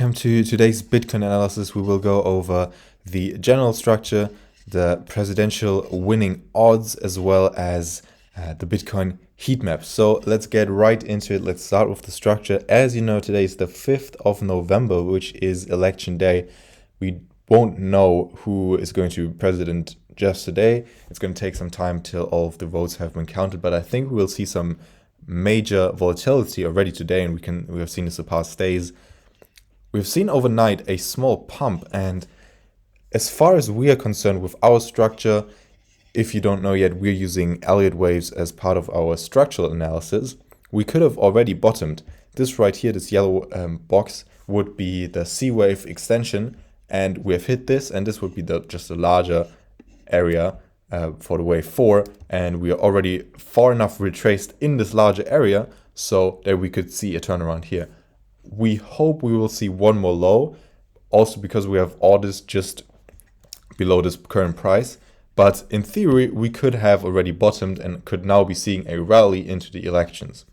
Welcome to today's Bitcoin analysis. We will go over the general structure, the presidential winning odds, as well as the Bitcoin heat map. So let's get right into it. Let's start with the structure. As you know, today is the 5th of November, which is election day. We won't know who is going to be president just today. It's going to take some time till all of the votes have been counted, but I think we will see some major volatility already today, and we have seen this the past days. We've seen overnight a small pump, and as far as we are concerned with our structure, if you don't know yet, we're using Elliott waves as part of our structural analysis. We could have already bottomed. This right here, this yellow box, would be the C wave extension, and we have hit this, and this would be just a larger area for the wave 4, and we are already far enough retraced in this larger area so that we could see a turnaround here. We hope we will see one more low, also because we have orders just below this current price. But in theory, we could have already bottomed and could now be seeing a rally into the elections.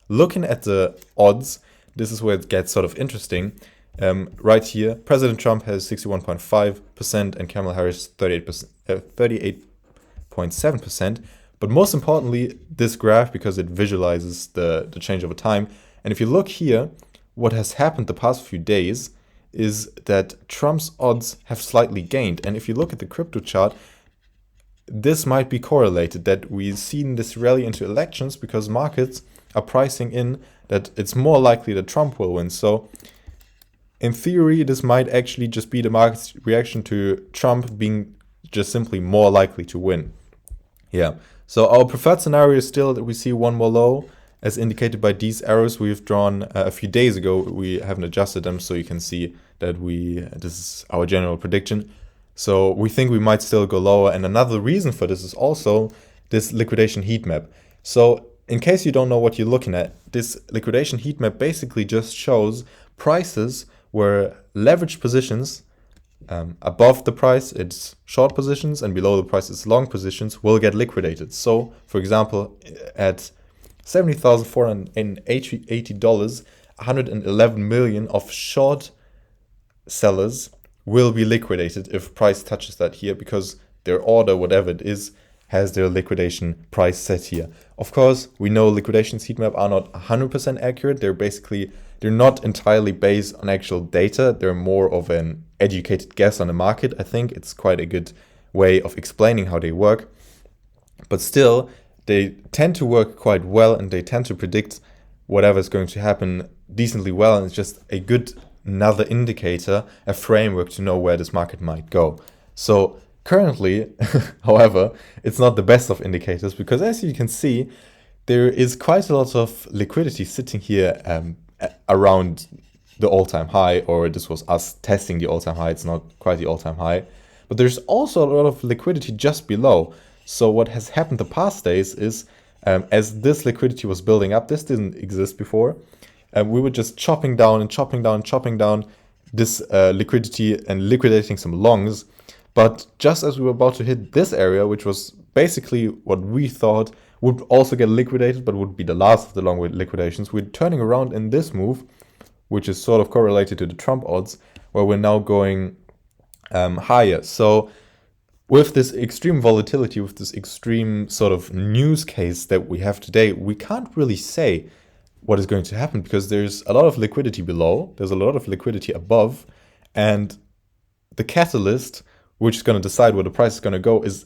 Looking at the odds, this is where it gets sort of interesting. Right here, President Trump has 61.5% and Kamala Harris 38.7%. But most importantly, this graph, because it visualizes the change over time. And if you look here, what has happened the past few days is that Trump's odds have slightly gained. And if you look at the crypto chart, this might be correlated, that we've seen this rally into elections because markets are pricing in that it's more likely that Trump will win. So in theory, this might actually just be the market's reaction to Trump being just simply more likely to win. Yeah. So our preferred scenario is still that we see one more low, as indicated by these arrows we've drawn a few days ago. We haven't adjusted them, so you can see that this is our general prediction. So we think we might still go lower. And another reason for this is also this liquidation heat map. So in case you don't know what you're looking at, this liquidation heat map basically just shows prices where leveraged positions above the price, it's short positions, and below the price, it's long positions, will get liquidated. So, for example, at $70,480, 111 million of short sellers will be liquidated if price touches that here, because their order, whatever it is, has their liquidation price set here. Of course, we know liquidations heat map are not 100% accurate. They're not entirely based on actual data. They're more of an educated guess on the market. I think it's quite a good way of explaining how they work. But still, they tend to work quite well, and they tend to predict whatever is going to happen decently well. And it's just another indicator, a framework to know where this market might go. So currently, however, it's not the best of indicators, because as you can see, there is quite a lot of liquidity sitting here around the all-time high, or this was us testing the all-time high. It's not quite the all-time high, but there's also a lot of liquidity just below. So what has happened the past days is, as this liquidity was building up, this didn't exist before, we were just chopping down this liquidity and liquidating some longs. But just as we were about to hit this area, which was basically what we thought would also get liquidated, but would be the last of the long liquidations, we're turning around in this move, which is sort of correlated to the Trump odds, where we're now going higher. So with this extreme volatility, with this extreme sort of news case that we have today, we can't really say what is going to happen, because there's a lot of liquidity below, there's a lot of liquidity above, and the catalyst, which is going to decide where the price is going to go, is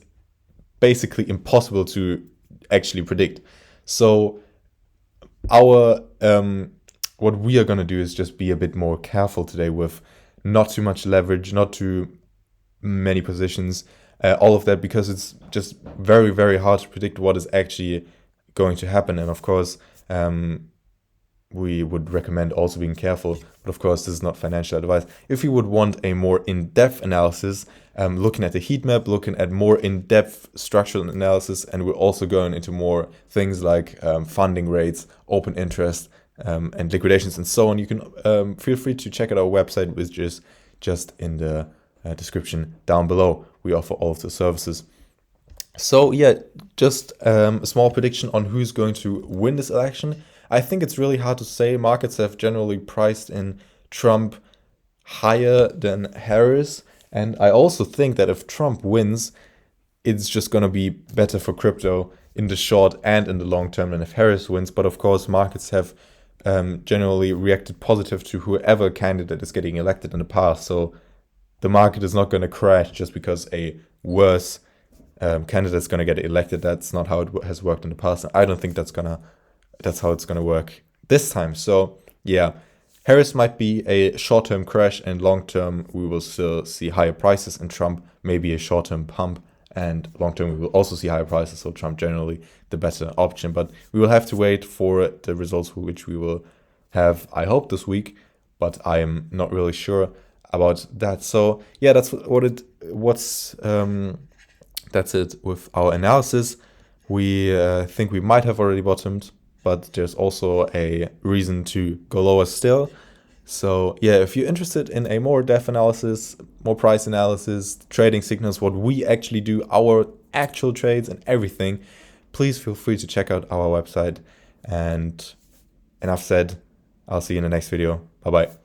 basically impossible to actually predict. So our what we are going to do is just be a bit more careful today with not too much leverage, not too many positions, all of that, because it's just very, very hard to predict what is actually going to happen. And of course, we would recommend also being careful, but of course, this is not financial advice. If you would want a more in-depth analysis, looking at the heat map, looking at more in-depth structural analysis, and we're also going into more things like funding rates, open interest, and liquidations, and so on, you can feel free to check out our website, which is just in the description down below. We offer all of the services. So yeah, just a small prediction on who's going to win this election. I think it's really hard to say. Markets have generally priced in Trump higher than Harris. And I also think that if Trump wins, it's just going to be better for crypto in the short and in the long term than if Harris wins. But of course, markets have generally reacted positive to whoever candidate is getting elected in the past. So the market is not going to crash just because a worse candidate is going to get elected. That's not how it has worked in the past. I don't think that's how it's going to work this time. So yeah, Harris might be a short-term crash, and long-term we will still see higher prices, and Trump may be a short-term pump, and long-term we will also see higher prices. So Trump generally the better option, but we will have to wait for the results, which we will have, I hope, this week, but I am not really sure about that. So yeah, that's it with our analysis. We think we might have already bottomed, but there's also a reason to go lower still. So yeah, if you're interested in a more depth analysis, more price analysis, trading signals, what we actually do, our actual trades and everything, please feel free to check out our website. And enough said, I'll see you in the next video. Bye bye.